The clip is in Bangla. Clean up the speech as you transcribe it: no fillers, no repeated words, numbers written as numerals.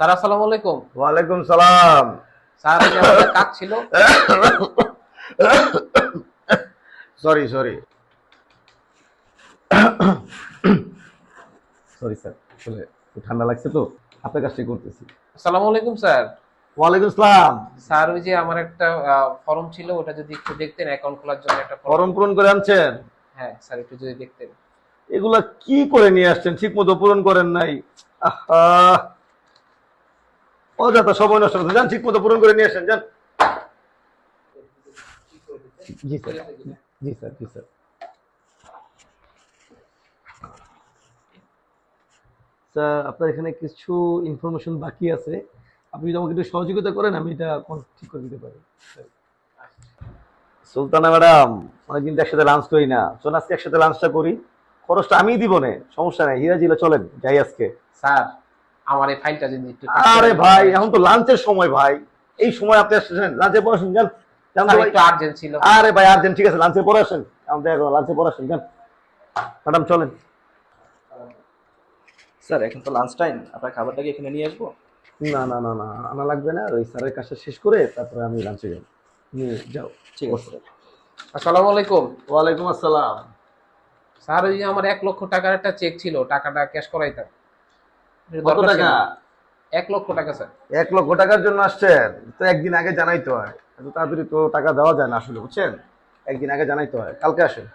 স্যার আসসালামু আলাইকুম। ওয়ালাইকুম সালাম। স্যার এই যে আমাদের কাজ ছিল। সরি সরি সরি স্যার, আসলে একটু ঠান্ডা লাগছে তো, আপনার কাজটাই করতেছি। আসসালামু আলাইকুম স্যার। ওয়ালাইকুম সালাম। স্যার ওই যে আমার একটা ফর্ম ছিল, ওটা যদি একটু দেখতেন, অ্যাকাউন্ট খোলার জন্য একটা ফর্ম। ফর্ম পূরণ করে আনছেন? হ্যাঁ স্যার, একটু যদি দেখতেন। এগুলা কি করে নিয়ে আসছেন? ঠিক মতো পূরণ করেন নাই। আহা, অযথা সময় নষ্ট করছেন। যান, ঠিক মতো পূরণ করে নিয়ে আসেন, যান। জি স্যার, জি স্যার, জি স্যার। স্যার, আপনার এখানে কিছু ইনফরমেশন বাকি আছে। আপনি যদি আমাকে একটু সহযোগিতা করেন, আমি এটা ঠিক করে দিতে পারি। সুলতানা ম্যাডাম, অনেকদিন তো একসাথে লাঞ্চ করি না, চল আজকে একসাথে লাঞ্চটা করি। খরচটা আমিই দিব নে, সমস্যা নাই। হিরা জিলা চলেন, যাই আজকে। স্যার আমার এই ফাইলটা যদি একটু আরে ভাই, এখন তো লাঞ্চের সময় ভাই। এই সময় আপনি আসছেন লাঞ্চে পরে আসেন, যান। যান তো স্যার ভাই। একটু আর্জেন্ট ছিল। আরে ভাই, আর্জেন্ট, ঠিক আছে, লাঞ্চে পরে আসেন। আমাদের লাঞ্চে পরে আসেন, যান। ম্যাডাম চলেন। স্যার এখন তো লাঞ্চ টাইম, আপনার খাবারটা কি এখানে নিয়ে আসবো? না না না না, আনা লাগবে না। ওই স্যারের কাজটা শেষ করে তারপরে আমি লাঞ্চে যাবো। নিয়ে যাও। ঠিক আছে স্যার। আসসালামু আলাইকুম। ওয়ালাইকুম আসসালাম। স্যার ওই যে আমার 1 লক্ষ টাকার একটা চেক ছিল, টাকাটা ক্যাশ করাইতাম। একটু কত দরকার ছিল। টাকা? 1 লক্ষ টাকা স্যার। 1 লক্ষ টাকার জন্য আসছেন? তো একদিন আগে জানাইতে হয়। এত তাড়াতাড়ি তো টাকা দেওয়া যায় না আসলে, বুঝছেন। একদিন আগে জানাইতে হয়, কালকে আসেন।